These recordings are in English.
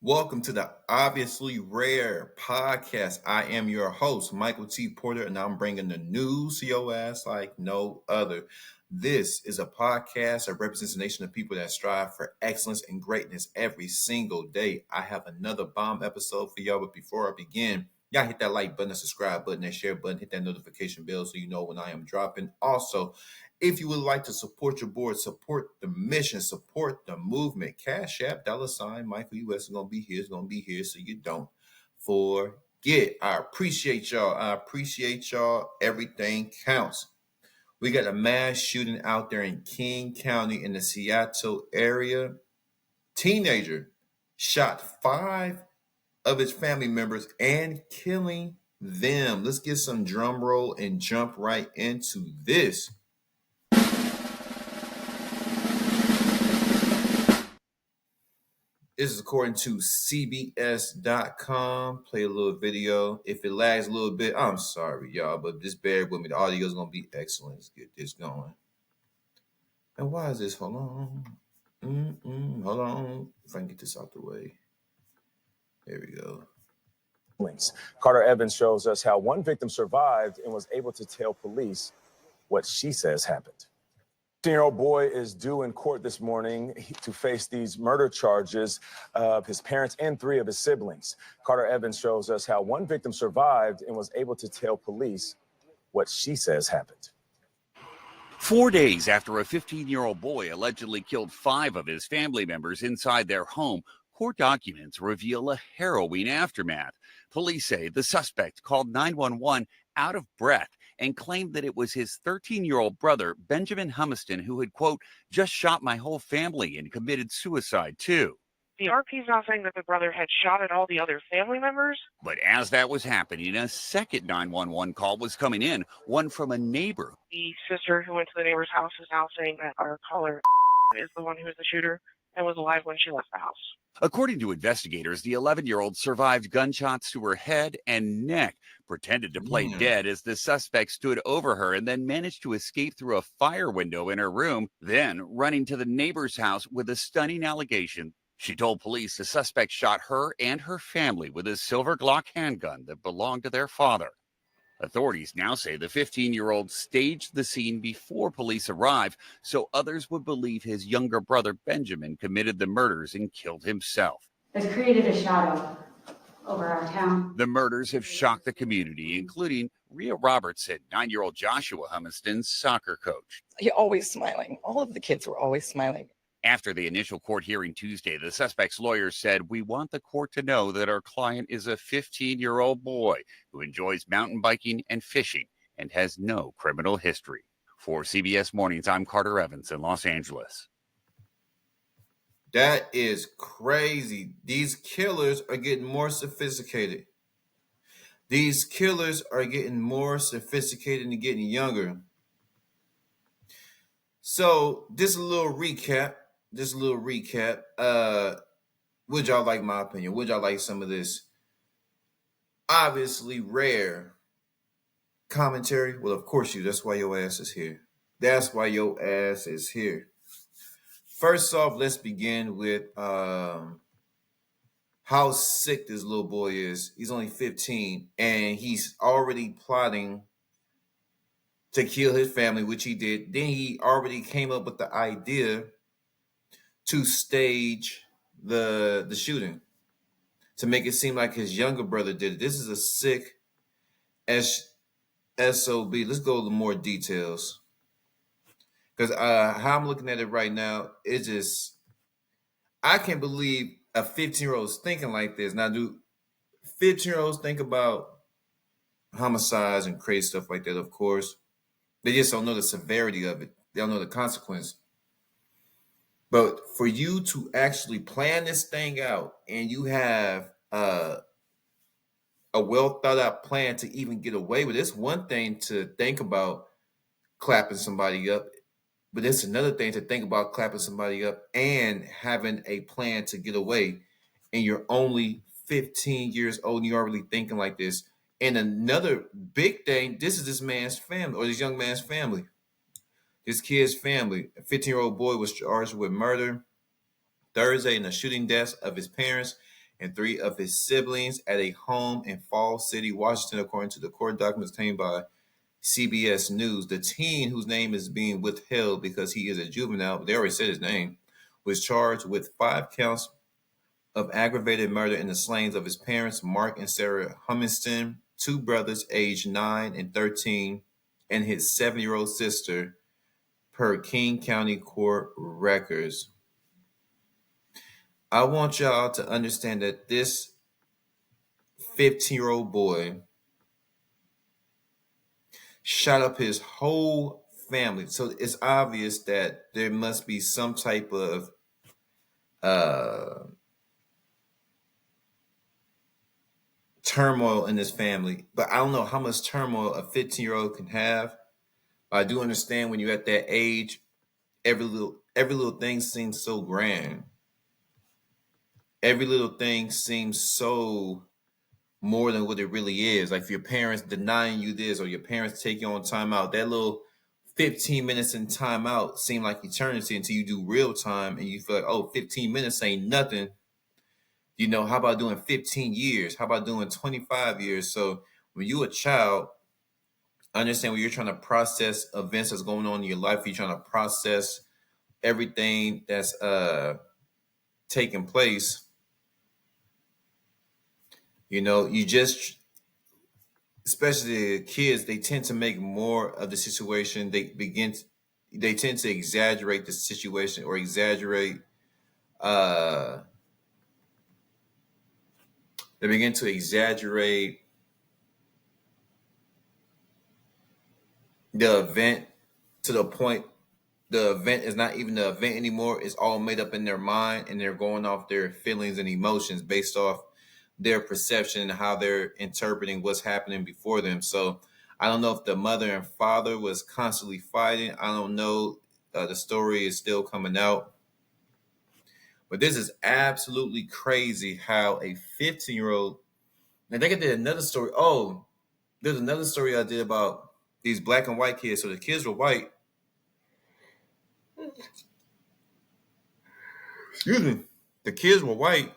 Welcome to the Obviously Rare podcast. I am your host, Michael T. Porter, and I'm bringing the news to your ass like no other. This is a podcast that represents a nation of people that strive for excellence and greatness every single day. I have another bomb episode for y'all, but before I begin, y'all hit that like button, that subscribe button, that share button, hit that notification bell so you know when I am dropping. Also, if you would like to support your board, support the mission, support the movement, Cash App, $ Michael US is going to be here. It's going to be here so you don't forget. I appreciate y'all. Everything counts. We got a mass shooting out there in King County in the Seattle area. Teenager shot 5 of his family members and killing them. Let's get some drum roll and jump right into this. This is according to CBS.com. Play a little video. If it lags a little bit, I'm sorry, y'all, but just bear with me. The audio is going to be excellent. Let's get this going. And why is this? Hold on. Hold on. If I can get this out the way. There we go. Carter Evans shows us how one victim survived and was able to tell police what she says happened. 15-year-old boy is due in court this morning to face these murder charges of his parents and 3 of his siblings. Carter Evans shows us how one victim survived and was able to tell police what she says happened. 4 days after a 15-year-old boy allegedly killed 5 of his family members inside their home, court documents reveal a harrowing aftermath. Police say the suspect called 911 out of breath and claimed that it was his 13-year-old brother, Benjamin Humiston, who had, quote, just shot my whole family and committed suicide, too. The RP is now saying that the brother had shot at all the other family members. But as that was happening, a second 911 call was coming in, one from a neighbor. The sister who went to the neighbor's house is now saying that our caller is the one who was the shooter and was alive when she left the house. According to investigators, the 11-year-old survived gunshots to her head and neck, pretended to play dead as the suspect stood over her, and then managed to escape through a fire window in her room, then running to the neighbor's house with a stunning allegation. She told police the suspect shot her and her family with a silver Glock handgun that belonged to their father. Authorities now say the 15-year-old staged the scene before police arrived so others would believe his younger brother Benjamin committed the murders and killed himself. It's created a shadow over our town. The murders have shocked the community, including Rhea Robertson, 9-year-old Joshua Humiston's soccer coach. You're always smiling. All of the kids were always smiling. After the initial court hearing Tuesday, the suspect's lawyers said, "We want the court to know that our client is a 15-year-old boy who enjoys mountain biking and fishing and has no criminal history." For CBS Mornings, I'm Carter Evans in Los Angeles. That is crazy. These killers are getting more sophisticated. These killers are getting more sophisticated and getting younger. So, just a little recap. Would y'all like my opinion? Would y'all like some of this obviously rare commentary? Well, of course you. That's why your ass is here. First off, let's begin with how sick this little boy is. He's only 15, and he's already plotting to kill his family, which he did. Then he already came up with the idea to stage the shooting to make it seem like his younger brother did it. This is a sick SOB. Let's go into more details. Because how I'm looking at it right now, it's just, I can't believe a 15-year-old is thinking like this. Now, do 15-year-olds think about homicides and crazy stuff like that? Of course. They just don't know the severity of it. They don't know the consequence. But for you to actually plan this thing out and you have a well thought out plan to even get away with it, it's one thing to think about clapping somebody up, but it's another thing to think about clapping somebody up and having a plan to get away. And you're only 15 years old and you're already thinking like this. And another big thing, this is this man's family, or this young man's family. This kid's family. A 15-year-old boy was charged with murder Thursday in the shooting deaths of his parents and 3 of his siblings at a home in Falls City, Washington, according to the court documents obtained by CBS News. The teen, whose name is being withheld because he is a juvenile, but they already said his name, was charged with 5 counts of aggravated murder in the slayings of his parents, Mark and Sarah Humiston, 2 brothers aged 9 and 13, and his 7-year-old sister, per King County Court records. I want y'all to understand that this 15-year-old boy shot up his whole family. So it's obvious that there must be some type of turmoil in this family. But I don't know how much turmoil a 15-year-old can have. But I do understand when you're at that age, every little thing seems so grand. Every little thing seems so more than what it really is. Like if your parents denying you this or your parents take you on timeout, that little 15 minutes in timeout seem like eternity until you do real time and you feel like, oh, 15 minutes ain't nothing. You know, how about doing 15 years? How about doing 25 years? So when you're a child, understand when you're trying to process events that's going on in your life, you're trying to process everything that's taking place. You know, you just, especially the kids, they tend to make more of the situation. They tend to exaggerate the situation or exaggerate. They begin to exaggerate the event to the point the event is not even the event anymore. It's all made up in their mind, and they're going off their feelings and emotions based off their perception and how they're interpreting what's happening before them. So I don't know if the mother and father was constantly fighting. I don't know. The story is still coming out. But this is absolutely crazy how a 15-year-old, I think I did another story. Oh, there's another story I did about these black and white kids. So the kids were white. Excuse me. The kids were white.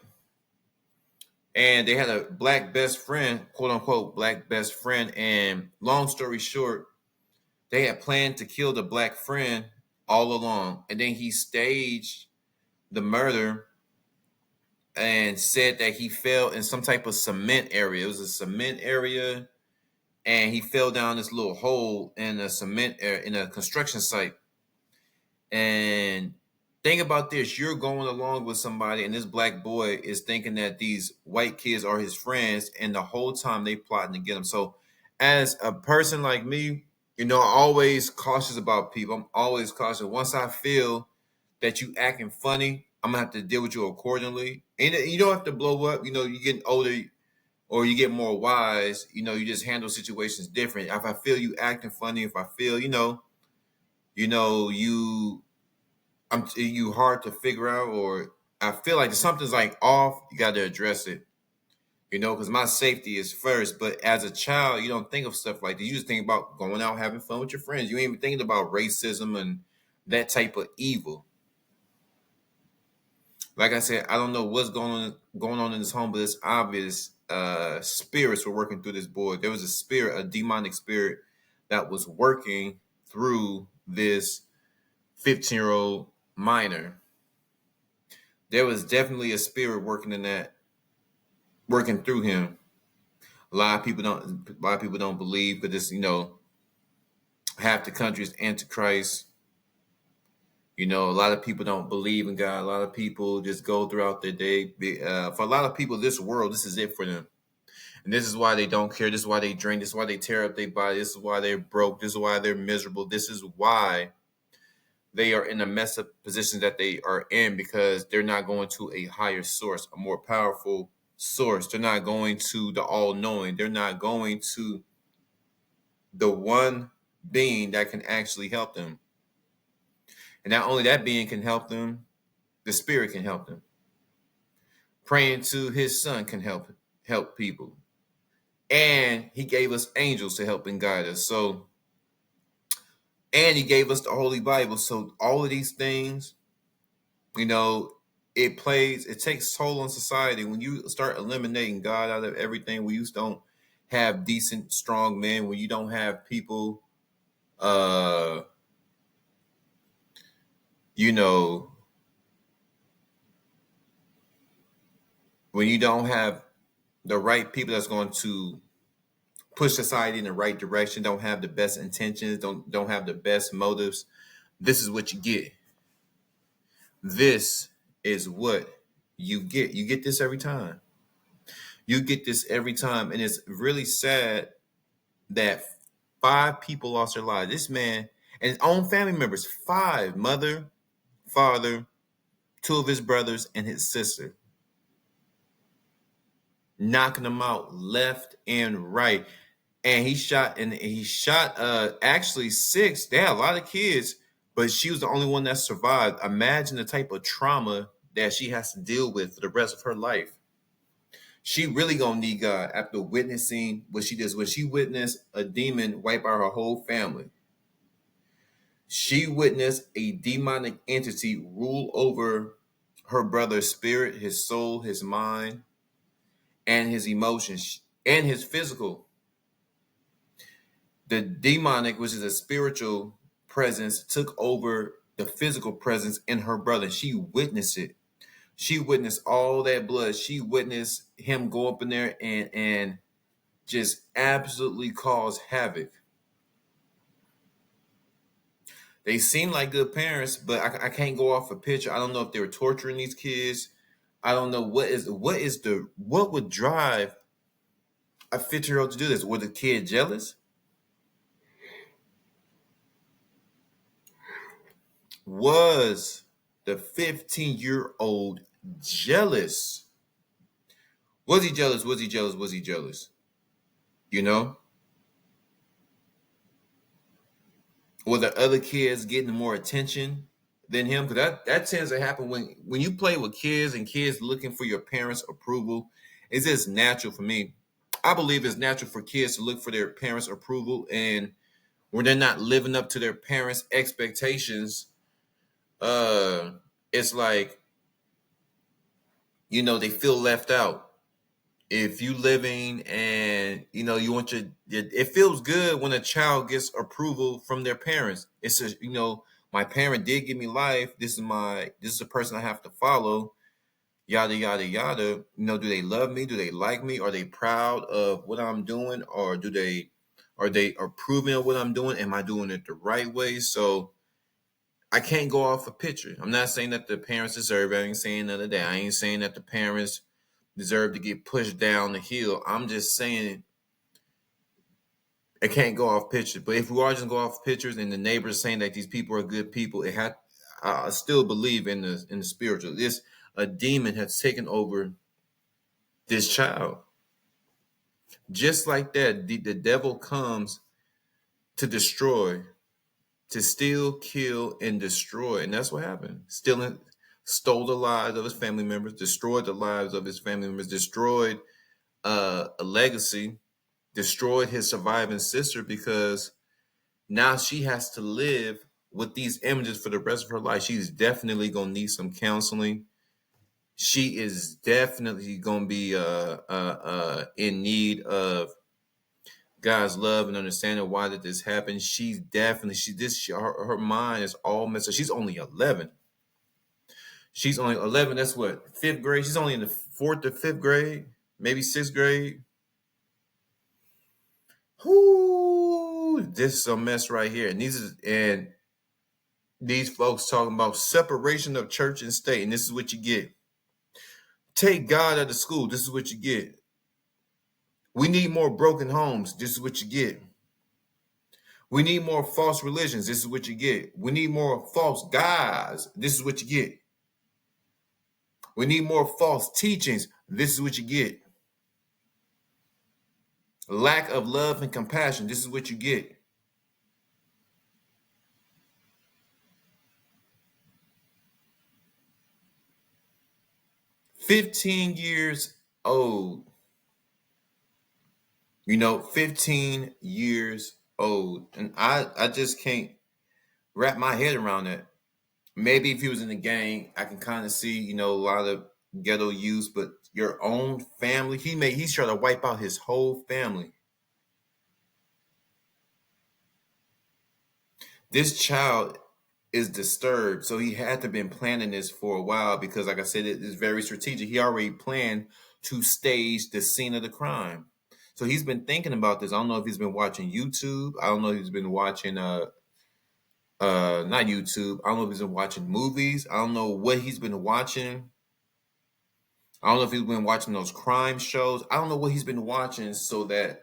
And they had a black best friend, quote unquote, black best friend. And long story short, they had planned to kill the black friend all along. And then he staged the murder and said that he fell in some type of cement area. It was a cement area. And he fell down this little hole in a cement area, in a construction site. And think about this. You're going along with somebody, and this black boy is thinking that these white kids are his friends, and the whole time they plotting to get him. So as a person like me, you know, I'm always cautious about people. I'm always cautious. Once I feel that you acting funny, I'm going to have to deal with you accordingly. And you don't have to blow up. You know, you get older or you get more wise. You know, you just handle situations different. If I feel you acting funny, if I feel, you hard to figure out, or I feel like something's like off, you got to address it, because my safety is first. But as a child, you don't think of stuff like that. You just think about going out, having fun with your friends. You ain't even thinking about racism and that type of evil. Like I said, I don't know what's going on in this home, but it's obvious spirits were working through this boy. There was a spirit, a demonic spirit that was working through this 15-year-old minor. There was definitely a spirit working through him. A lot of people don't believe, but this, half the country is antichrist. A lot of people don't believe in God. A lot of people just go throughout their day. For a lot of people, this world, this is it for them. And this is why they don't care. This is why they drink. This is why they tear up their body. This is why they're broke. This is why they're miserable. This is why they are in the messed up position that they are in, because they're not going to a higher source, a more powerful source. They're not going to the all-knowing. They're not going to the one being that can actually help them. And not only that being can help them, the spirit can help them. Praying to his son can help people. And he gave us angels to help and guide us. And he gave us the Holy Bible. So all of these things, it takes toll on society when you start eliminating God out of everything, when you don't have decent, strong men, when you don't have people, you know, when you don't have the right people that's going to push society in the right direction, don't have the best intentions, don't have the best motives, this is what you get. This is what you get. You get this every time. You get this every time. And it's really sad that 5 people lost their lives. This man and his own family members, 5, mother, father, 2 of his brothers, and his sister, knocking them out left and right. And he shot actually 6. They had a lot of kids, but she was the only one that survived. Imagine the type of trauma that she has to deal with for the rest of her life. She really gonna need God after witnessing what she does. When she witnessed a demon wipe out her whole family, she witnessed a demonic entity rule over her brother's spirit, his soul, his mind, and his emotions, and his physical. The demonic, which is a spiritual presence, took over the physical presence in her brother. She witnessed it. She witnessed all that blood. She witnessed him go up in there and just absolutely cause havoc. They seem like good parents, but I can't go off a picture. I don't know if they were torturing these kids. I don't know what would drive a 15-year-old to do this. Was the kid jealous? Was the 15-year-old jealous? Was he jealous? Was he jealous? Was he jealous? You know? Were the other kids getting more attention than him? Because that tends to happen when you play with kids and kids looking for your parents' approval. It's just natural for me. I believe it's natural for kids to look for their parents' approval, and when they're not living up to their parents' expectations, it's like, they feel left out. If you living and you want it feels good when a child gets approval from their parents. It says, my parent did give me life. This is the person I have to follow. Yada yada yada. Do they love me? Do they like me? Are they proud of what I'm doing? Or are they approving of what I'm doing? Am I doing it the right way? So I can't go off a picture. I'm not saying that the parents deserve it. I ain't saying none of that. I ain't saying that the parents deserve to get pushed down the hill. I'm just saying it can't go off pictures. But if we are just go off pictures and the neighbors saying that these people are good people, I still believe in the spiritual. A demon has taken over this child. Just like that, the devil comes to destroy, to steal, kill, and destroy. And that's what happened. Stole the lives of his family members, destroyed the lives of his family members, destroyed a legacy, destroyed his surviving sister, because now she has to live with these images for the rest of her life. She's definitely going to need some counseling. She is definitely going to be in need of God's love and understanding why did this happen. She's definitely her mind is all messed up. She's only 11. She's only 11. That's what, 5th grade. She's only in the 4th or 5th grade, maybe 6th grade. Whoo, this is a mess right here. And these folks talking about separation of church and state, and this is what you get. Take God out of school. This is what you get. We need more broken homes. This is what you get. We need more false religions. This is what you get. We need more false gods. This is what you get. We need more false teachings. This is what you get. Lack of love and compassion. This is what you get. "15 years old." 15 years old. And I just can't wrap my head around that. maybe if he was in the gang, I can kind of see, you know, a lot of ghetto use, but your own family, he's trying to wipe out his whole family. This child is disturbed, so he had to been planning this for a while because, like I said, it is very strategic. He already planned to stage the scene of the crime. So he's been thinking about this. I don't know if he's been watching YouTube. I don't know if he's been watching not YouTube. I don't know if he's been watching movies. I don't know what he's been watching. I don't know if he's been watching those crime shows. I don't know what he's been watching so that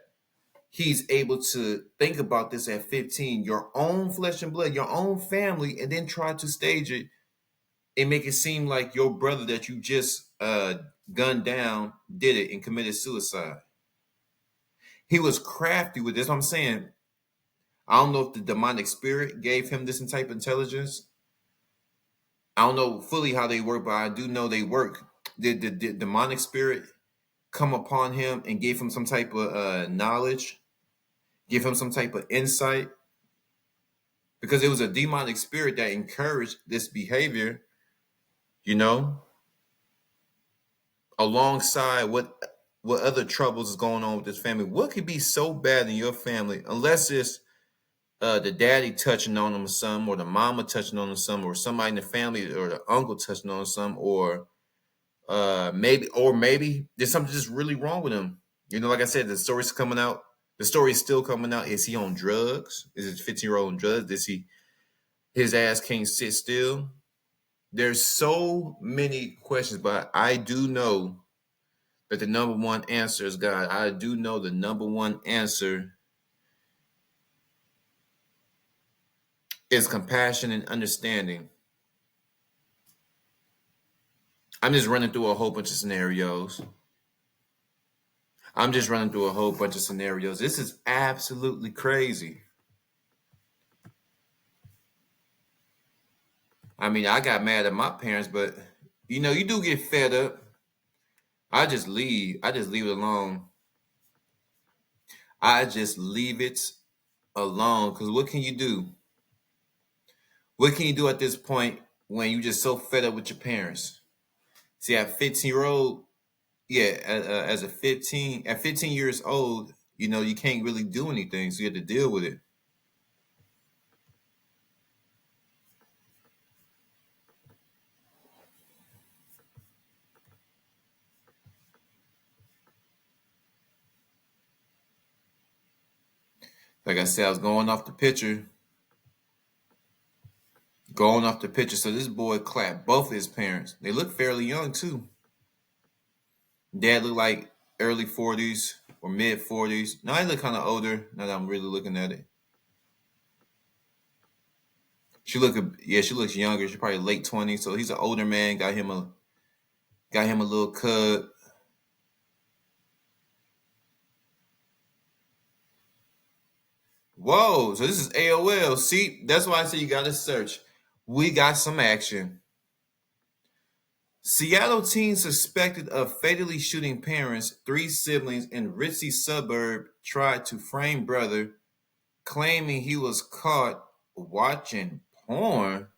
he's able to think about this at 15, your own flesh and blood, your own family, and then try to stage it and make it seem like your brother that you just gunned down did it and committed suicide. He was crafty with this. I'm saying, I don't know if the demonic spirit gave him this type of intelligence. I don't know fully how they work, but I do know they work. Did the demonic spirit come upon him and gave him some type of knowledge, give him some type of insight? Because it was a demonic spirit that encouraged this behavior, you know, alongside what other troubles is going on with this family. What could be so bad in your family unless it's the daddy touching on them or something, or the mama touching on them some, or somebody in the family, or the uncle touching on some, or maybe there's something just really wrong with him. You know, like I said, the story's coming out. The story is still coming out. Is he on drugs? Is his 15-year-old on drugs? His ass can't sit still? There's so many questions, but I do know that the number one answer is God. I do know the number one answer is compassion and understanding. I'm just running through a whole bunch of scenarios. This is absolutely crazy. I mean, I got mad at my parents, but you know, you do get fed up. I just leave it alone. Because what can you do? What can you do at this point when you just so fed up with your parents? See, at 15-year-old, at 15 years old, you know, you can't really do anything, so you have to deal with it. Like I said, I was going off the picture. So this boy clapped both his parents. They look fairly young too. Dad looked like early 40s or mid 40s. Now he look kind of older now that I'm really looking at it. She looks younger. She's probably late 20s. So he's an older man. Got him a little cub. Whoa, so this is AOL. See, that's why I say you gotta search. We got some action. Seattle teen suspected of fatally shooting parents, 3 siblings in ritzy suburb tried to frame brother, claiming he was caught watching porn.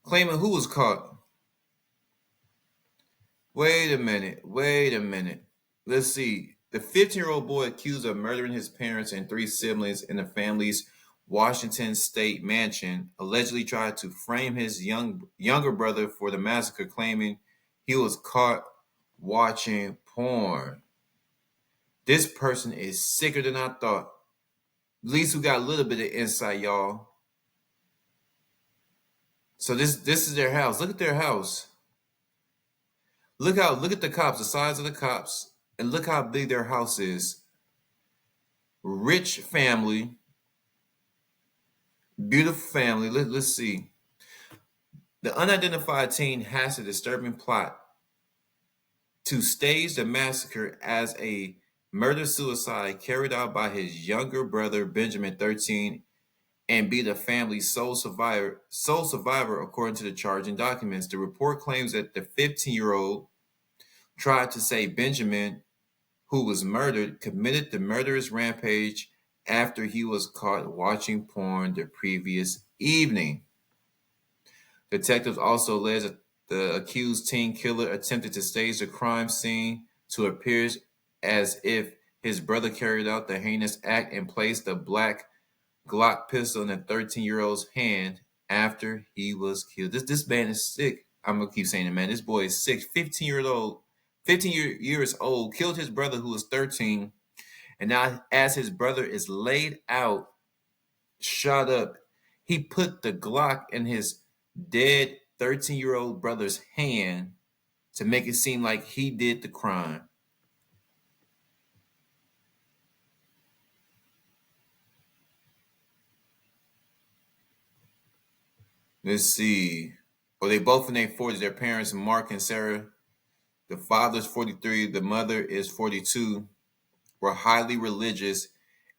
Claiming who was caught? Wait a minute. Let's see. The 15-year-old boy accused of murdering his parents and 3 siblings in the family's Washington state mansion allegedly tried to frame his younger brother for the massacre, claiming he was caught watching porn. This person is sicker than I thought. At least we got a little bit of insight, y'all. So this is their house. Look at their house. Look at the cops, the size of the cops, and look how big their house is. Rich family, beautiful family. Let's see. The unidentified teen has a disturbing plot to stage the massacre as a murder-suicide carried out by his younger brother, Benjamin, 13, and be the family's sole survivor, according to the charging documents. The report claims that the 15-year-old tried to say Benjamin, who was murdered, committed the murderous rampage after he was caught watching porn the previous evening. Detectives also alleged that the accused teen killer attempted to stage the crime scene to appear as if his brother carried out the heinous act and placed the black Glock pistol in a 13-year-old's hand after he was killed. This man is sick. I'm gonna keep saying it, man. This boy is sick. 15 years old, killed his brother who was 13, and now as his brother is laid out, shot up, he put the Glock in his dead 13-year-old brother's hand to make it seem like he did the crime. Let's see. Well, they both in their 40s. Their parents, Mark and Sarah. The father's 43. The mother is 42. Were highly religious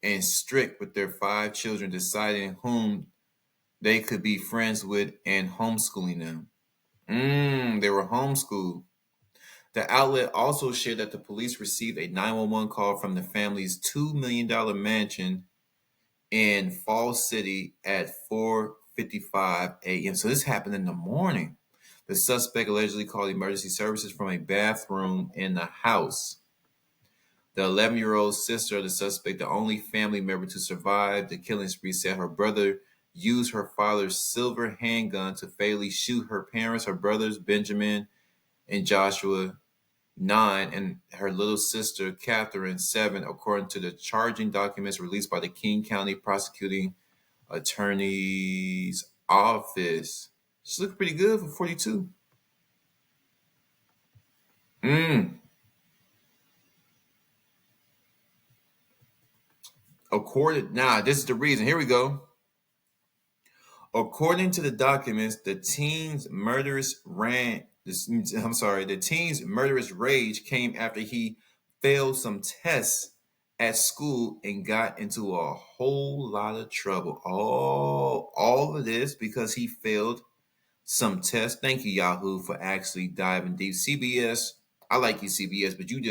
and strict with their 5 children, deciding whom they could be friends with and homeschooling them. They were homeschooled. The outlet also shared that the police received a 911 call from the family's $2 million mansion in Falls City at 4:55 a.m. So this happened in the morning. The suspect allegedly called emergency services from a bathroom in the house. The 11-year-old sister of the suspect, the only family member to survive the killing spree, said her brother used her father's silver handgun to fatally shoot her parents, her brothers, Benjamin and Joshua, 9, and her little sister, Catherine, 7, according to the charging documents released by the King County Prosecuting Attorney's Office. She looked pretty good for 42. This is the reason. Here we go. According to the documents, the teen's murderous rage came after he failed some tests at school and got into a whole lot of trouble. All of this because he failed some tests. Thank you, Yahoo, for actually diving deep. CBS, I like you, CBS, but you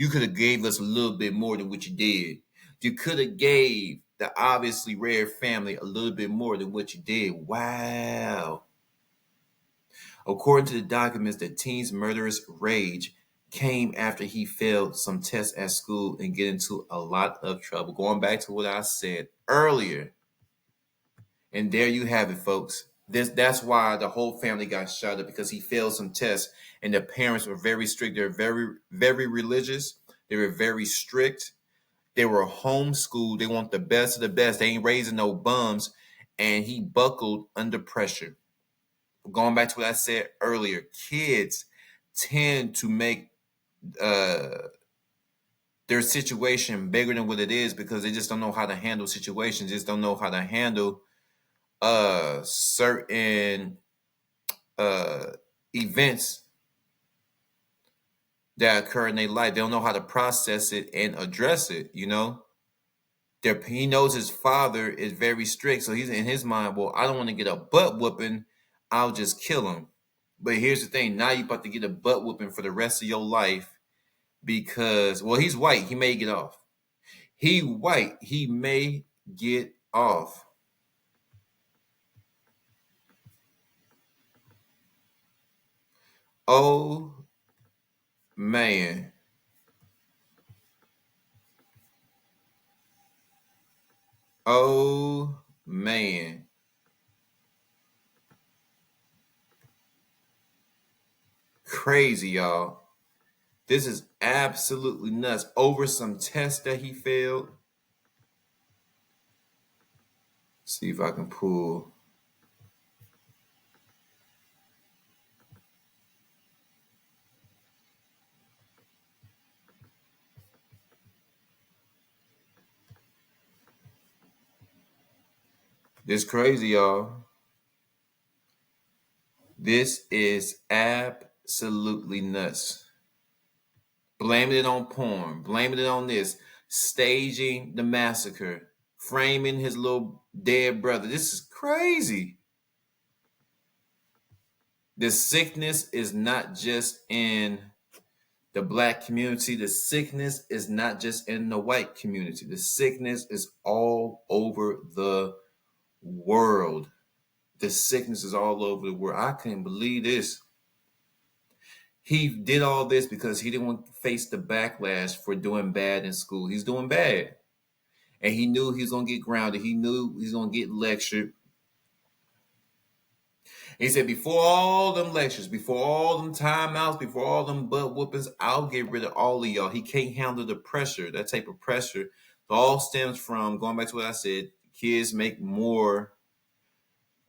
could have gave us a little bit more than what you did. You could have gave the obviously rare family a little bit more than what you did. Wow. According to the documents, the teen's murderous rage came after he failed some tests at school and get into a lot of trouble. Going back to what I said earlier. And there you have it, folks. That's why the whole family got shot up, because he failed some tests and the parents were very strict. They're very, very religious. They were very strict. They were homeschooled. They want the best of the best. They ain't raising no bums. And he buckled under pressure. Going back to what I said earlier, kids tend to make their situation bigger than what it is because they just don't know how to handle situations. Just don't know how to handle certain events that occur in their life. They don't know how to process it and address it, you know. He knows his father is very strict, so he's in his mind, well, I don't want to get a butt whooping, I'll just kill him. But here's the thing, now you're about to get a butt whooping for the rest of your life because, well, he's white, he may get off. He white, he may get off. Oh, man. Oh, man. Crazy, y'all. This is absolutely nuts. Over some tests that he failed. See if I can pull. This crazy, y'all. This is absolutely nuts. Blaming it on porn, blaming it on this, staging the massacre, framing his little dead brother. This is crazy. The sickness is not just in the black community. The sickness is not just in the white community. The sickness is all over the world. The sickness is all over the world. I couldn't believe this. He did all this because he didn't want to face the backlash for doing bad in school. He's doing bad. And he knew he was going to get grounded. He knew he was going to get lectured. He said, before all them lectures, before all them timeouts, before all them butt whoopings, I'll get rid of all of y'all. He can't handle the pressure, that type of pressure. It all stems from, going back to what I said, kids make more,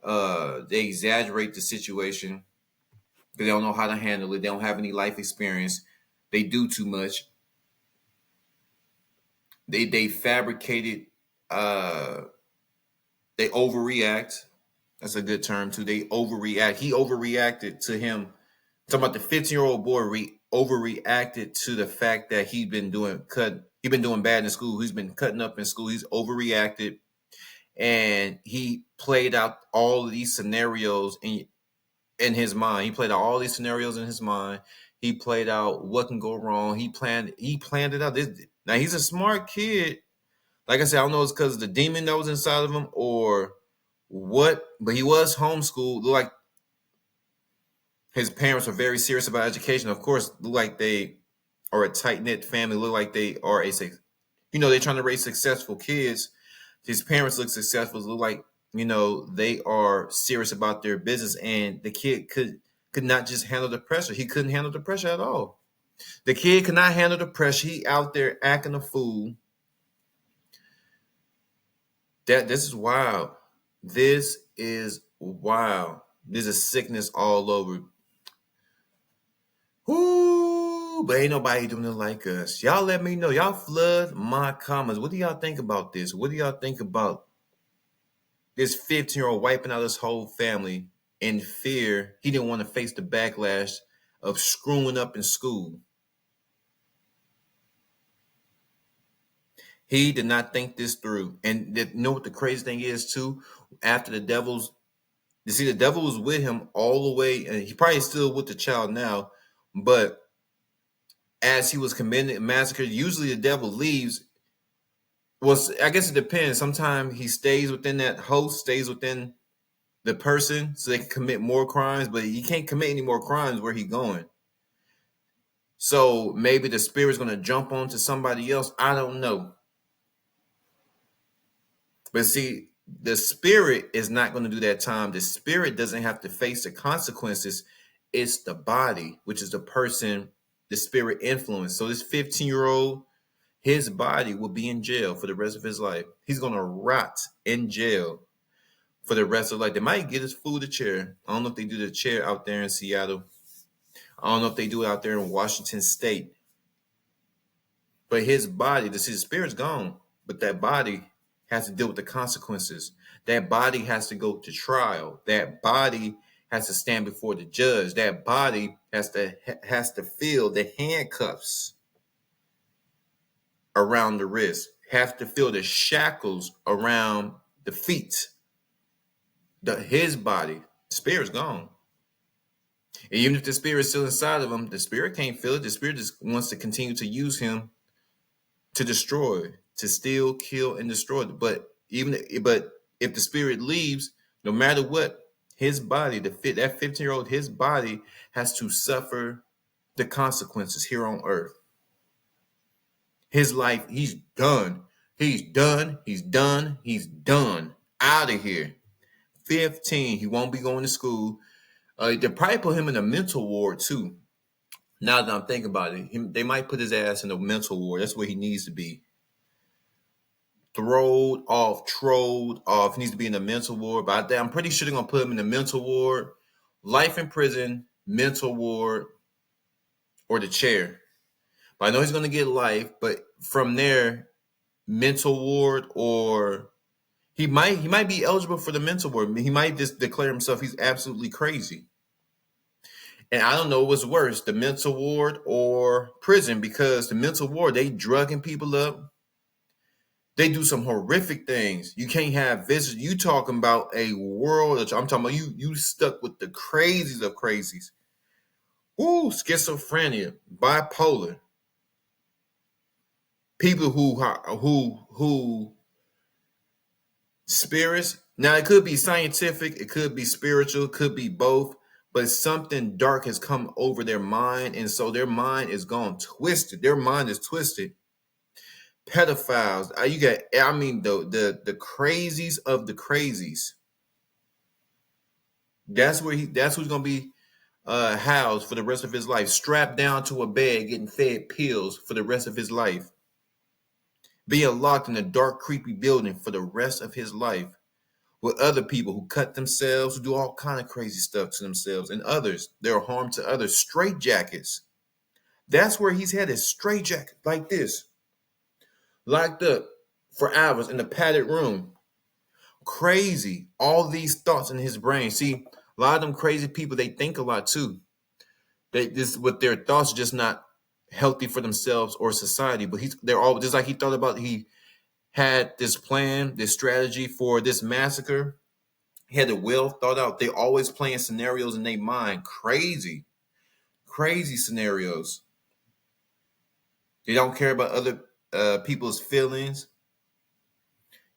they exaggerate the situation because they don't know how to handle it. They don't have any life experience. They do too much. They fabricated, they overreact. That's a good term too. They overreact. He overreacted to him. I'm talking about the 15-year-old boy overreacted to the fact that he'd been doing bad in school. He's been cutting up in school. He's overreacted, and he played out all of these scenarios in his mind. He played out all these scenarios in his mind. He played out what can go wrong. He planned it out. Now he's a smart kid. Like I said, I don't know if it's because of the demon that was inside of him or what, but he was homeschooled. Looked like his parents were very serious about education. Of course, look like they are a tight-knit family. Look like they are they're trying to raise successful kids. His parents look successful. Look like, they are serious about their business. And the kid could not just handle the pressure. He couldn't handle the pressure at all. The kid could not handle the pressure. He out there acting a fool. This is wild. This is wild. There's a sickness all over. Ooh, but ain't nobody doing it like us. Y'all let me know. Y'all flood my comments. What do y'all think about this? What do y'all think about this 15-year-old wiping out his whole family in fear? He didn't want to face the backlash of screwing up in school. He did not think this through. And you know what the crazy thing is, too? After the devil was with him all the way, and he probably still with the child now, but as he was committing a massacre, usually the devil leaves. Well, I guess it depends. Sometimes he stays within that host, stays within the person, so they can commit more crimes, but he can't commit any more crimes where he's going. So maybe the spirit's going to jump onto somebody else. I don't know. But see, the spirit is not going to do that time. The spirit doesn't have to face the consequences. It's the body, which is the person the spirit influenced. So this 15-year-old, his body will be in jail for the rest of his life. He's going to rot in jail for the rest of life. They might get his food a chair. I don't know if they do the chair out there in Seattle. I don't know if they do it out there in Washington State. But his body, his spirit's gone. But that body has to deal with the consequences. That body has to go to trial. That body has to stand before the judge. That body has to feel the handcuffs around the wrist, have to feel the shackles around the feet. His body, spirit's gone. And even if the spirit's still inside of him, the spirit can't feel it. The spirit just wants to continue to use him to destroy, to steal, kill, and destroy. But if the spirit leaves, no matter what, his body, that 15-year-old, his body has to suffer the consequences here on earth. His life, he's done. He's done. He's done. He's done. Out of here. 15. He won't be going to school. They probably put him in a mental ward too. Now that I'm thinking about it, they might put his ass in a mental ward. That's where he needs to be. Trolled off. He needs to be in a mental ward. But I'm pretty sure they're going to put him in a mental ward, life in prison, mental ward, or the chair. But I know he's going to get life. But from there, mental ward, or he might be eligible for the mental ward. He might just declare himself he's absolutely crazy. And I don't know what's worse, the mental ward or prison, because the mental ward, they drugging people up. They do some horrific things. You can't have visitors. You talking about a world. I'm talking about you stuck with the crazies of crazies. Ooh, schizophrenia, bipolar. People who spirits. Now it could be scientific, it could be spiritual, it could be both, but something dark has come over their mind, and so their mind is gone twisted. Their mind is twisted. Pedophiles. You got, I mean, the crazies of the crazies. That's who's gonna be housed for the rest of his life, strapped down to a bed, getting fed pills for the rest of his life, being locked in a dark, creepy building for the rest of his life, with other people who cut themselves, who do all kind of crazy stuff to themselves and others. They're harm to others. Straight jackets. That's where he's headed. Straight jacket like this, locked up for hours in a padded room. Crazy. All these thoughts in his brain. See, a lot of them crazy people, they think a lot too. With their thoughts just not healthy for themselves or society. But they're all just like he thought about. He had this plan, this strategy for this massacre. He had it well thought out. They always playing scenarios in their mind. Crazy scenarios. They don't care about other people's feelings.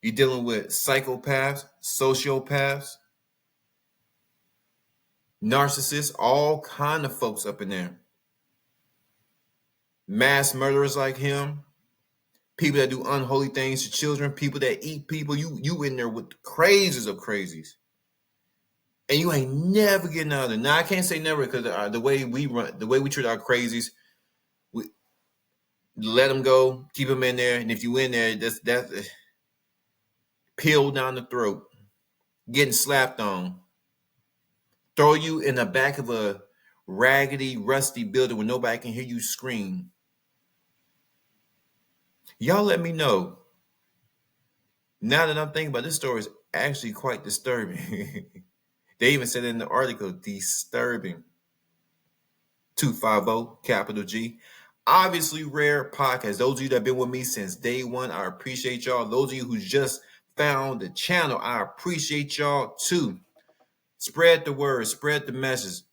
You're dealing with psychopaths, sociopaths, narcissists, all kind of folks up in there. Mass murderers like him, people that do unholy things to children, people that eat people. You in there with the crazies of crazies. And you ain't never getting out of there. Now, I can't say never because the way we treat our crazies, we let them go, keep them in there. And if you in there, that's pill down the throat, getting slapped on, throw you in the back of a raggedy, rusty building where nobody can hear you scream. Y'all let me know. Now that I'm thinking about this story, is actually quite disturbing. They even said in the article, disturbing. 250, capital G. Obviously Rare Podcast. Those of you that have been with me since day one, I appreciate y'all. Those of you who just found the channel, I appreciate y'all too. Spread the word, spread the message.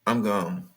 I'm gone.